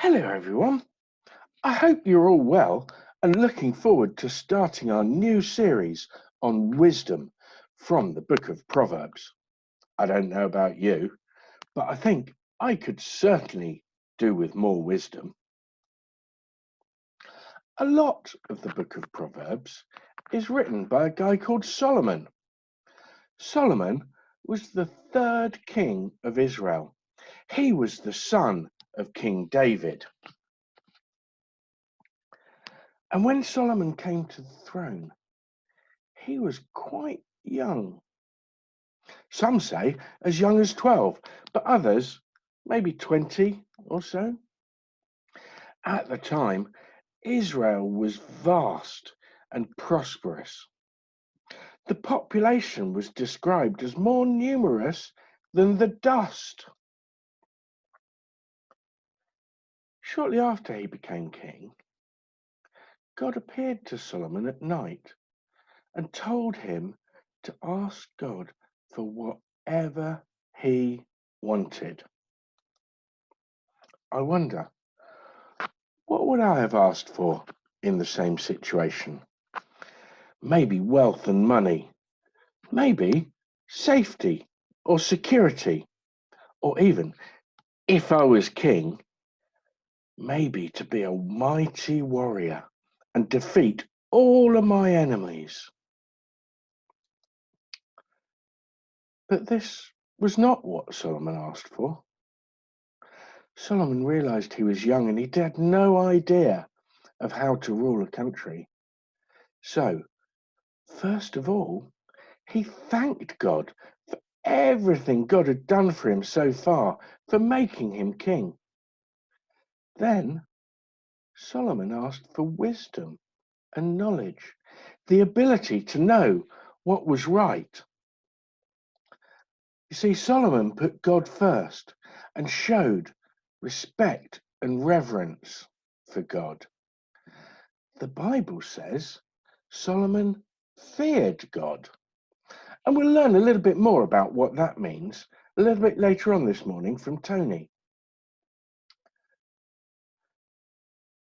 Hello, everyone. I hope you're all well and looking forward to starting our new series on wisdom from the book of Proverbs. I don't know about you, but I think I could certainly do with more wisdom. A lot of the book of Proverbs is written by a guy called Solomon. Solomon was the third king of Israel. He was the son of King David. And when Solomon came to the throne, he was quite young. Some say as young as 12, but others maybe 20 or so. At the time, Israel was vast and prosperous. The population was described as more numerous than the dust. Shortly after he became king, God appeared to Solomon at night and told him to ask God for whatever he wanted. I wonder, what would I have asked for in the same situation? Maybe wealth and money, maybe safety or security, or even, if I was king, maybe to be a mighty warrior and defeat all of my enemies. But this was not what Solomon asked for. Solomon realized he was young and he had no idea of how to rule a country. So, first of all, he thanked God for everything God had done for him so far, for making him king. Then Solomon asked for wisdom and knowledge, the ability to know what was right. You see, Solomon put God first and showed respect and reverence for God. The Bible says Solomon feared God. And we'll learn a little bit more about what that means a little bit later on this morning from Tony.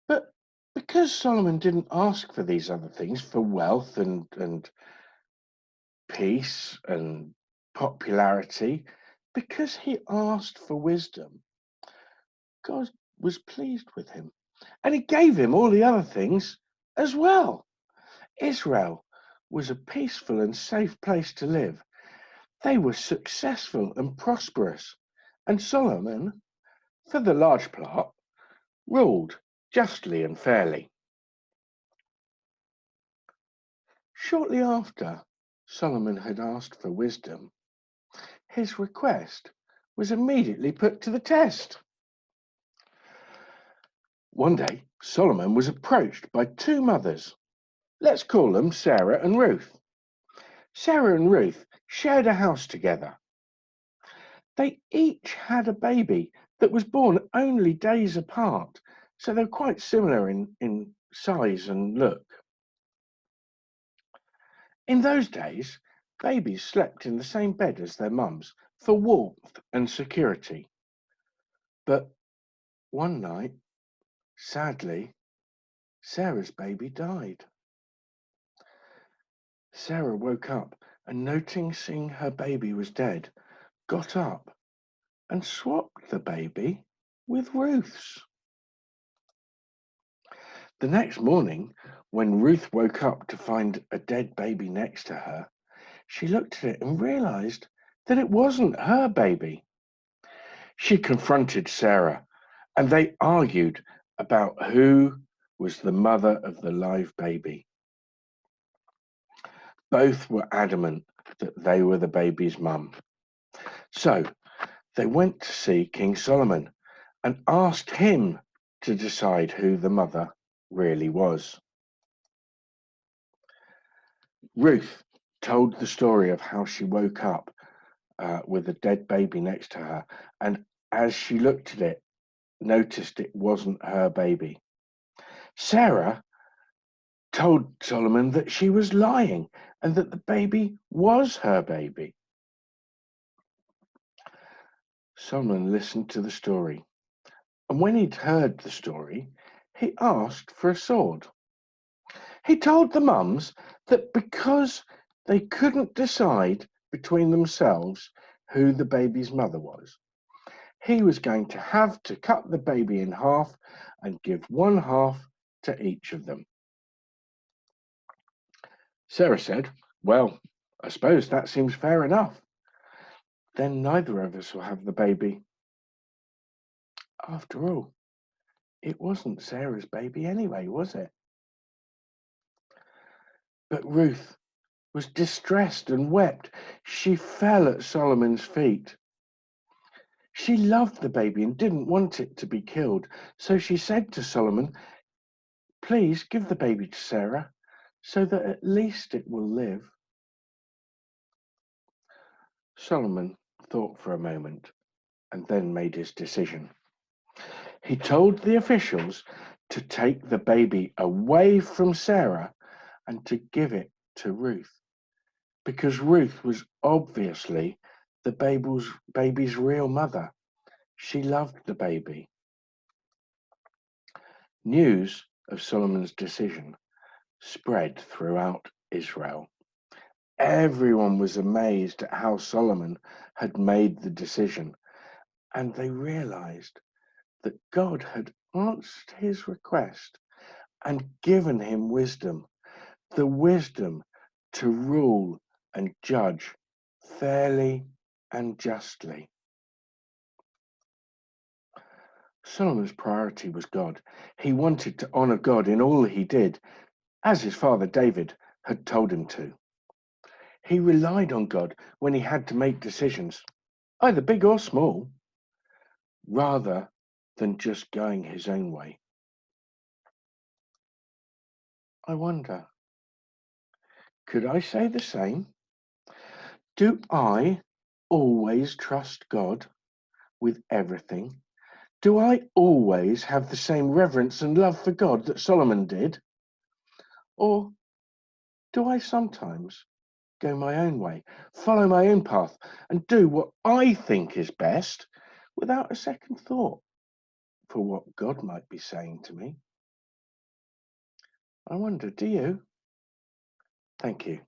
But because Solomon didn't ask for these other things, for wealth and peace and popularity, because he asked for wisdom, God was pleased with him. And he gave him all the other things as well. Israel was a peaceful and safe place to live. They were successful and prosperous. And Solomon, for the large part, ruled justly and fairly. Shortly after Solomon had asked for wisdom, his request was immediately put to the test. One day, Solomon was approached by two mothers. Let's call them Sarah and Ruth. Sarah and Ruth shared a house together. They each had a baby that was born only days apart, so they're quite similar in size and look. In those days, babies slept in the same bed as their mums for warmth and security. But one night, sadly, Sarah's baby died. Sarah woke up and, noticing her baby was dead, got up and swapped the baby with Ruth's. The next morning, when Ruth woke up to find a dead baby next to her, she looked at it and realized that it wasn't her baby. She confronted Sarah, and they argued about who was the mother of the live baby. Both were adamant that they were the baby's mum. So they went to see King Solomon and asked him to decide who the mother really was. Ruth told the story of how she woke up with a dead baby next to her, and as she looked at it, noticed it wasn't her baby. Sarah told Solomon that she was lying and that the baby was her baby. Solomon listened to the story, And when he'd heard the story, he asked for a sword. He told the mums that because they couldn't decide between themselves who the baby's mother was, he was going to have to cut the baby in half and give one half to each of them. Sarah said, "Well, I suppose that seems fair enough. Then neither of us will have the baby." After all, it wasn't Sarah's baby anyway, was it? But Ruth was distressed and wept. She fell at Solomon's feet. She loved the baby and didn't want it to be killed. So she said to Solomon, "Please give the baby to Sarah so that at least it will live." Solomon thought for a moment and then made his decision. He told the officials to take the baby away from Sarah and to give it to Ruth, because Ruth was obviously the baby's real mother. She loved the baby. News of Solomon's decision spread throughout Israel. Everyone was amazed at how Solomon had made the decision, and they realized that God had answered his request and given him wisdom, the wisdom to rule and judge fairly and justly. Solomon's priority was God. He wanted to honor God in all he did, as his father David had told him to. He relied on God when he had to make decisions, either big or small, rather than just going his own way. I wonder, could I say the same? Do I always trust God with everything? Do I always have the same reverence and love for God that Solomon did? Or do I sometimes go my own way, follow my own path, and do what I think is best without a second thought for what God might be saying to me? I wonder, do you? Thank you.